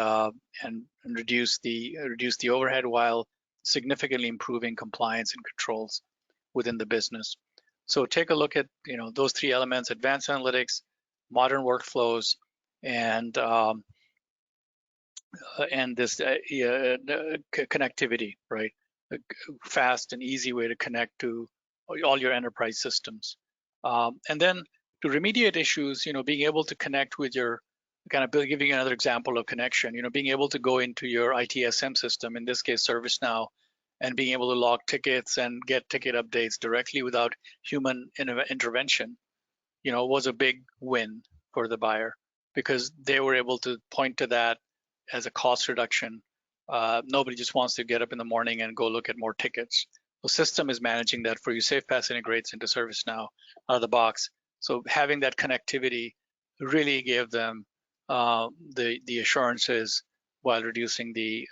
reduce the overhead while significantly improving compliance and controls within the business. So take a look at those three elements: advanced analytics, modern workflows, and this connectivity, right? A fast and easy way to connect to all your enterprise systems. And then to remediate issues, being able to connect with your, giving you another example of connection, being able to go into your ITSM system, in this case, ServiceNow, and being able to log tickets and get ticket updates directly without human intervention, was a big win for the buyer, because they were able to point to that as a cost reduction. Nobody just wants to get up in the morning and go look at more tickets. The system is managing that for you. SafePath integrates into ServiceNow out of the box. So having that connectivity really gave them the assurances while reducing the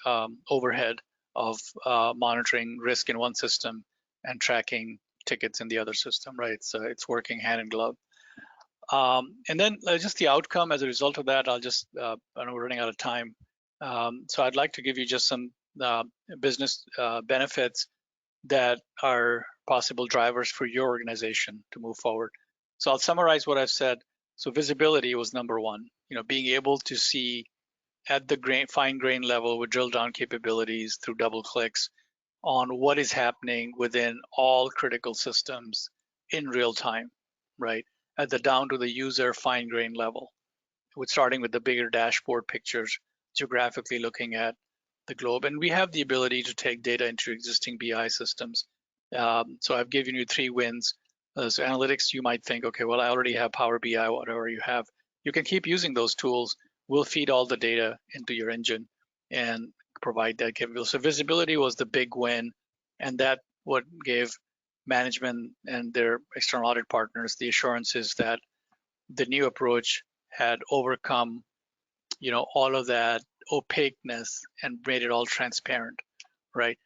overhead of monitoring risk in one system and tracking tickets in the other system, right? So it's working hand in glove. And then just the outcome as a result of that, I know we're running out of time. So I'd like to give you just some business benefits that are possible drivers for your organization to move forward. So I'll summarize what I've said. So visibility was number one, being able to see at the fine grain level with drill down capabilities through double clicks on what is happening within all critical systems in real time, right? At the down to the user fine grain level, with starting with the bigger dashboard pictures, geographically looking at the globe. And we have the ability to take data into existing BI systems. So I've given you 3 wins. So analytics, you might think, okay, well, I already have Power BI, whatever you have. You can keep using those tools. We'll feed all the data into your engine and provide that capability. So visibility was the big win, and that what gave management and their external audit partners the assurances that the new approach had overcome, all of that opaqueness and made it all transparent, right?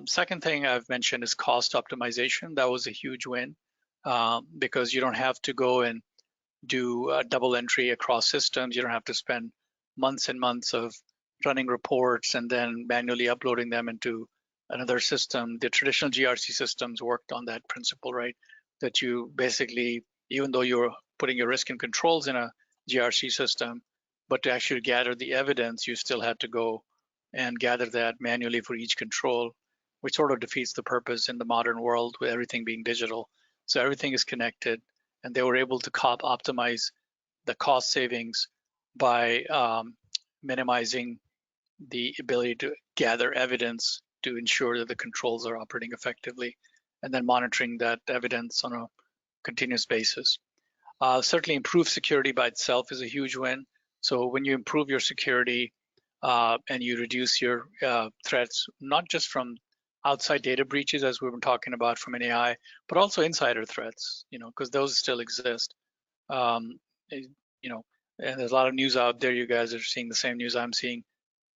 Second thing I've mentioned is cost optimization. That was a huge win, because you don't have to go and do a double entry across systems. You don't have to spend months and months of running reports and then manually uploading them into another system. The traditional GRC systems worked on that principle, right? That you basically, even though you're putting your risk and controls in a GRC system, but to actually gather the evidence, you still had to go and gather that manually for each control, which sort of defeats the purpose in the modern world with everything being digital. So everything is connected, and they were able to optimize the cost savings by minimizing the ability to gather evidence to ensure that the controls are operating effectively, and then monitoring that evidence on a continuous basis. Certainly improved security by itself is a huge win. So when you improve your security and you reduce your threats, not just from outside data breaches, as we've been talking about from an AI, but also insider threats, because those still exist. And there's a lot of news out there. You guys are seeing the same news I'm seeing.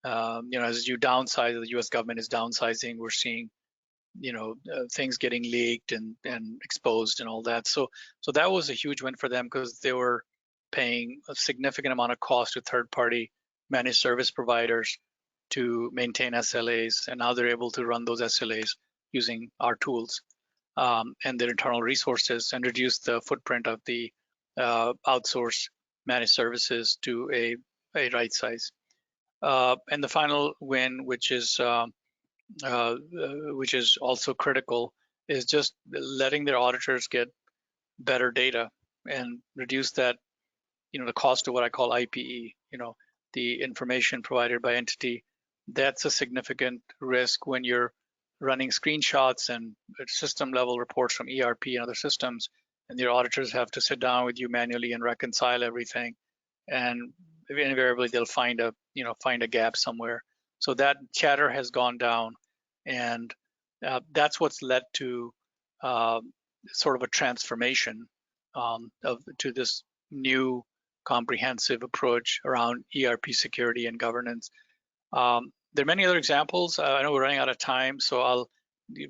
as you downsize, the U.S. government is downsizing. We're seeing, things getting leaked and exposed and all that. So that was a huge win for them because they were paying a significant amount of cost to third-party managed service providers to maintain SLAs, and now they're able to run those SLAs using our tools and their internal resources, and reduce the footprint of the outsourced managed services to a right size. And the final win, which is also critical, is just letting their auditors get better data and reduce that, the cost of what I call IPE, the information provided by entity. That's a significant risk when you're running screenshots and system level reports from ERP and other systems, and your auditors have to sit down with you manually and reconcile everything, and invariably they'll find a gap somewhere. So that chatter has gone down, and that's what's led to sort of a transformation to this new comprehensive approach around ERP security and governance. There are many other examples. I know we're running out of time, so I'll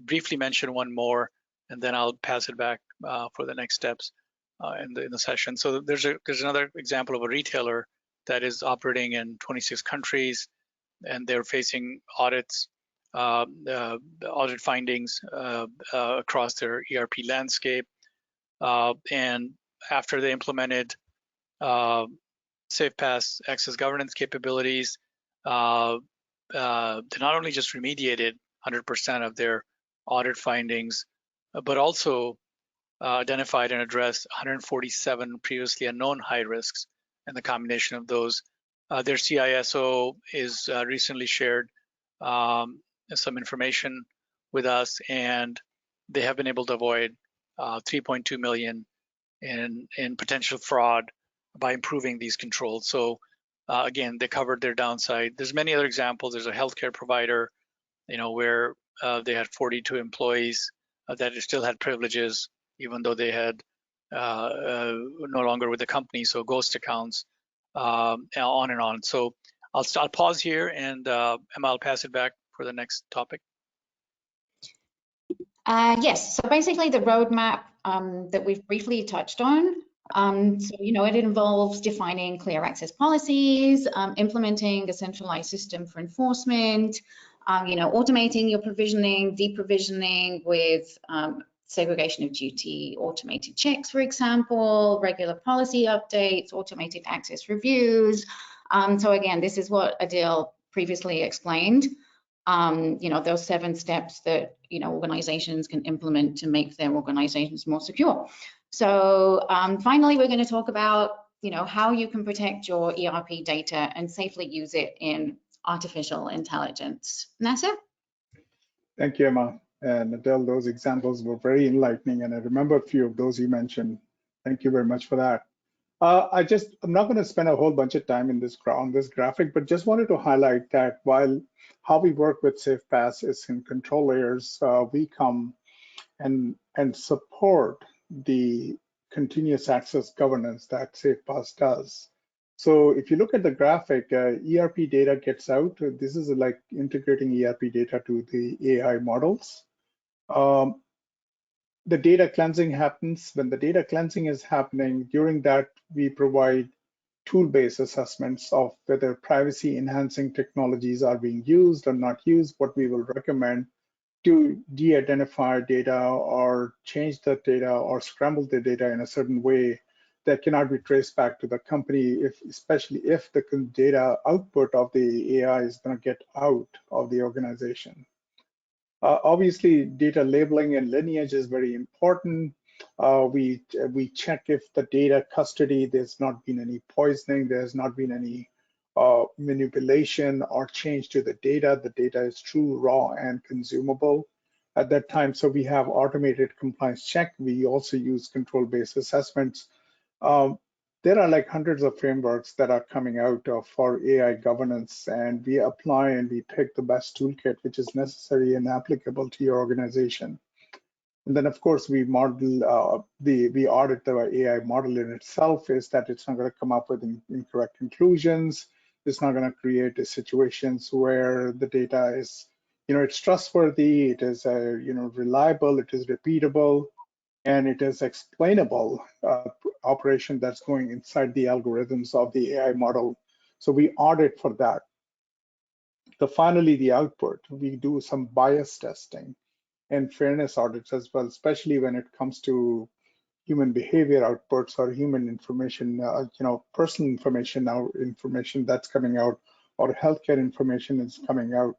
briefly mention one more, and then I'll pass it back for the next steps in the session. So there's another example of a retailer that is operating in 26 countries, and they're facing audits, audit findings across their ERP landscape. And after they implemented SafePass access governance capabilities, they not only just remediated 100% of their audit findings, but also identified and addressed 147 previously unknown high risks, and the combination of those. Their CISO is recently shared some information with us, and they have been able to avoid 3.2 million in potential fraud by improving these controls. So again, they covered their downside. There's many other examples. There's a healthcare provider, where they had 42 employees that still had privileges, even though they had no longer with the company, so ghost accounts, on and on. So I'll pause here, and Emma, I'll pass it back for the next topic. Yes, so basically the roadmap that we've briefly touched on, so it involves defining clear access policies, implementing a centralized system for enforcement, automating your provisioning, deprovisioning with segregation of duty, automated checks, for example, regular policy updates, automated access reviews. So again, this is what Adil previously explained. Those 7 steps that organizations can implement to make their organizations more secure. So finally, we're going to talk about how you can protect your ERP data and safely use it in artificial intelligence. Nasser? Thank you, Emma. And Adele, those examples were very enlightening, and I remember a few of those you mentioned. Thank you very much for that. I'm not going to spend a whole bunch of time on this graphic, but just wanted to highlight that while how we work with SafePass is in control layers, we come and support the continuous access governance that SafePass does. So if you look at the graphic, ERP data gets out. This is like integrating ERP data to the AI models. The data cleansing happens. When the data cleansing is happening, during that, we provide tool-based assessments of whether privacy-enhancing technologies are being used or not used, what we will recommend to de-identify data or change the data or scramble the data in a certain way that cannot be traced back to the company, especially if the data output of the AI is going to get out of the organization. Obviously, data labeling and lineage is very important. We check if the data custody, there's not been any poisoning, there's not been any manipulation or change to the data. The data is true, raw, and consumable at that time. So we have automated compliance check. We also use control-based assessments. There are like hundreds of frameworks that are coming out for AI governance, and we apply and we pick the best toolkit which is necessary and applicable to your organization. And then, of course, we model we audit the AI model in itself, is that it's not going to come up with incorrect conclusions. It's not going to create situations where the data is, it's trustworthy, it is, reliable, it is repeatable, and it is explainable operation that's going inside the algorithms of the AI model. So we audit for that. Finally, the output, we do some bias testing and fairness audits as well, especially when it comes to human behavior outputs or human information, personal information information that's coming out, or healthcare information is coming out.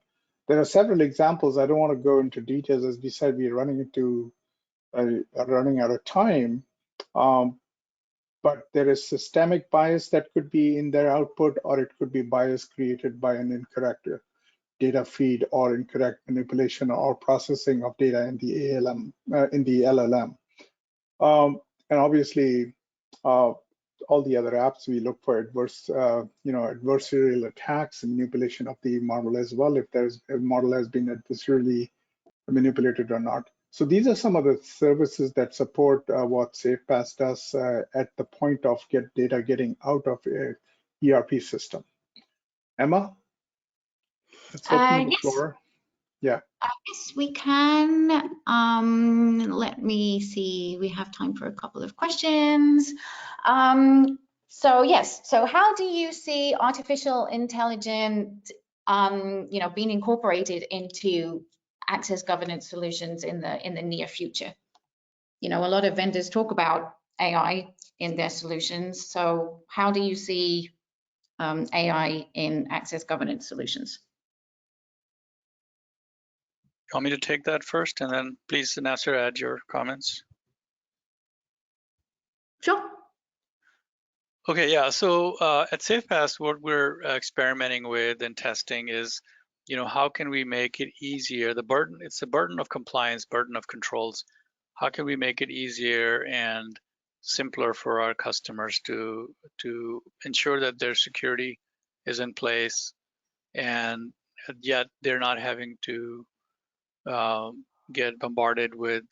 There are several examples. I don't want to go into details. As we said, we're running out of time. But there is systemic bias that could be in their output, or it could be bias created by an incorrect data feed or incorrect manipulation or processing of data in the LLM. And obviously, all the other apps, we look for adversarial attacks and manipulation of the model as well, if a model has been adversarially manipulated or not. So these are some of the services that support what SafePass does at the point of data getting out of a ERP system. Emma, let's open the floor. Yeah. Yes, we can. Let me see. We have time for a couple of questions. So yes. So how do you see artificial intelligence, being incorporated into access governance solutions in the near future? A lot of vendors talk about AI in their solutions. So how do you see AI in access governance solutions? You want me to take that first, and then please, Nasser, add your comments? Sure. Okay, yeah. So at SafePass, what we're experimenting with and testing is, how can we make it easier? It's a burden of compliance, burden of controls. How can we make it easier and simpler for our customers to ensure that their security is in place, and yet they're not having to get bombarded with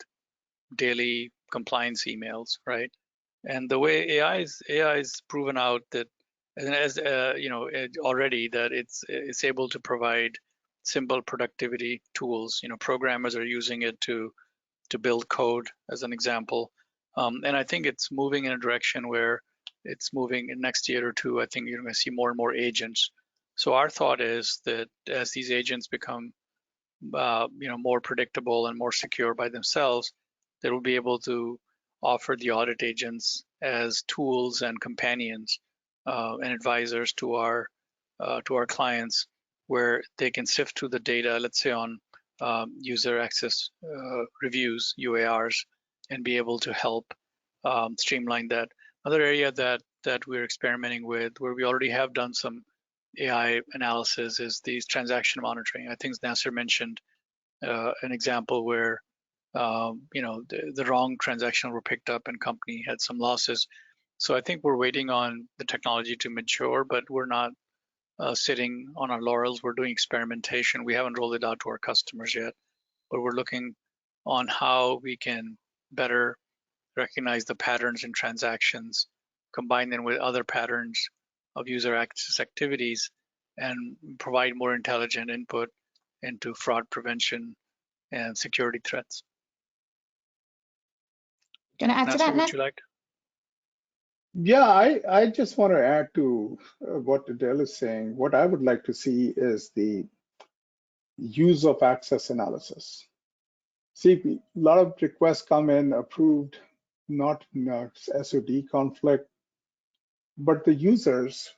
daily compliance emails, right? And the way AI is proven out that, as already, that it's able to provide simple productivity tools. Programmers are using it to build code, as an example. And I think it's moving in a direction where it's moving in next year or two. I think you're going to see more and more agents. So our thought is that as these agents become more predictable and more secure by themselves, they will be able to offer the audit agents as tools and companions and advisors to our clients, where they can sift through the data, let's say on user access reviews, UARs, and be able to help streamline that. Another area that we're experimenting with, where we already have done some AI analysis, is these transaction monitoring. I think Nasser mentioned an example where the wrong transaction were picked up and company had some losses. So I think we're waiting on the technology to mature, but we're not sitting on our laurels. We're doing experimentation. We haven't rolled it out to our customers yet, but we're looking on how we can better recognize the patterns in transactions, combine them with other patterns of user access activities, and provide more intelligent input into fraud prevention and security threats. Gonna add to that, Would you like? Yeah, I just want to add to what Adele is saying. What I would like to see is the use of access analysis. See, a lot of requests come in approved, not SOD conflict, but the users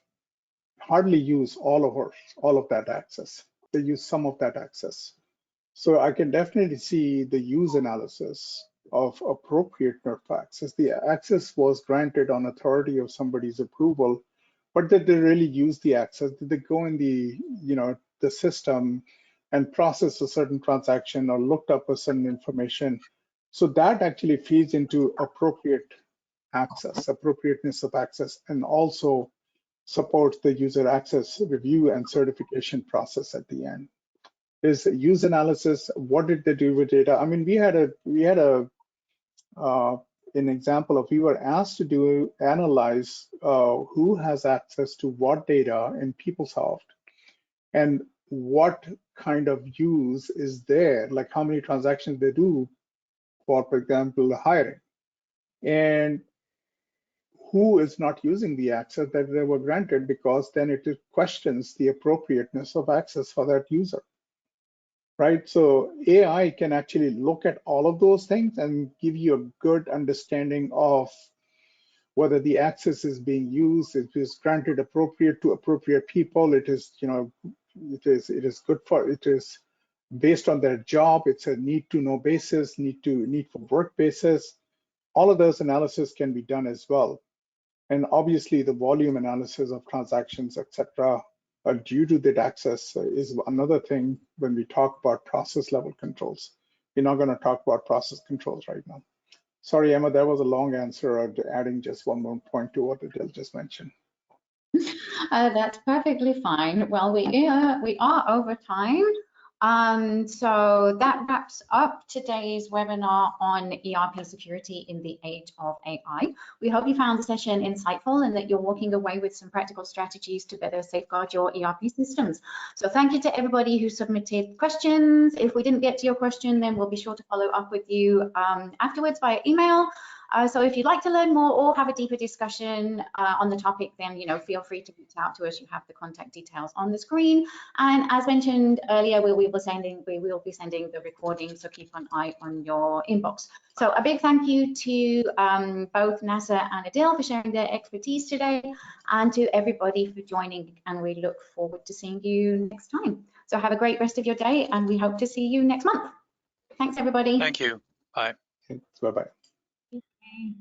hardly use all of that access. They use some of that access. So I can definitely see the use analysis of appropriateness of access. The access was granted on authority of somebody's approval, but did they really use the access? Did they go in the system and process a certain transaction or looked up a certain information? So that actually feeds into appropriate access, appropriateness of access, and also supports the user access review and certification process at the end. Is use analysis. What did they do with data? I mean, we had a an example of, we were asked to analyze who has access to what data in PeopleSoft and what kind of use is there, like how many transactions they do for example, hiring, and who is not using the access that they were granted, because then it questions the appropriateness of access for that user, right? So AI can actually look at all of those things and give you a good understanding of whether the access is being used, it is granted appropriate to appropriate people, it is, you know, it is good for, it is based on their job, it's a need to know basis, need for work basis. All of those analysis can be done as well. And obviously the volume analysis of transactions, etc., due to that access is another thing when we talk about process level controls. We're not going to talk about process controls right now. Sorry, Emma, that was a long answer, adding just one more point to what Adele just mentioned. That's perfectly fine. Well, we are over time. So that wraps up today's webinar on ERP security in the age of AI. We hope you found the session insightful and that you're walking away with some practical strategies to better safeguard your ERP systems. So thank you to everybody who submitted questions. If we didn't get to your question, then we'll be sure to follow up with you afterwards via email. So if you'd like to learn more or have a deeper discussion on the topic, then feel free to reach out to us. You have the contact details on the screen. And as mentioned earlier, we will be sending the recording, so keep an eye on your inbox. So a big thank you to both Nasser and Adele for sharing their expertise today, and to everybody for joining. And we look forward to seeing you next time. So have a great rest of your day, and we hope to see you next month. Thanks, everybody. Thank you. Bye. Bye-bye. Okay.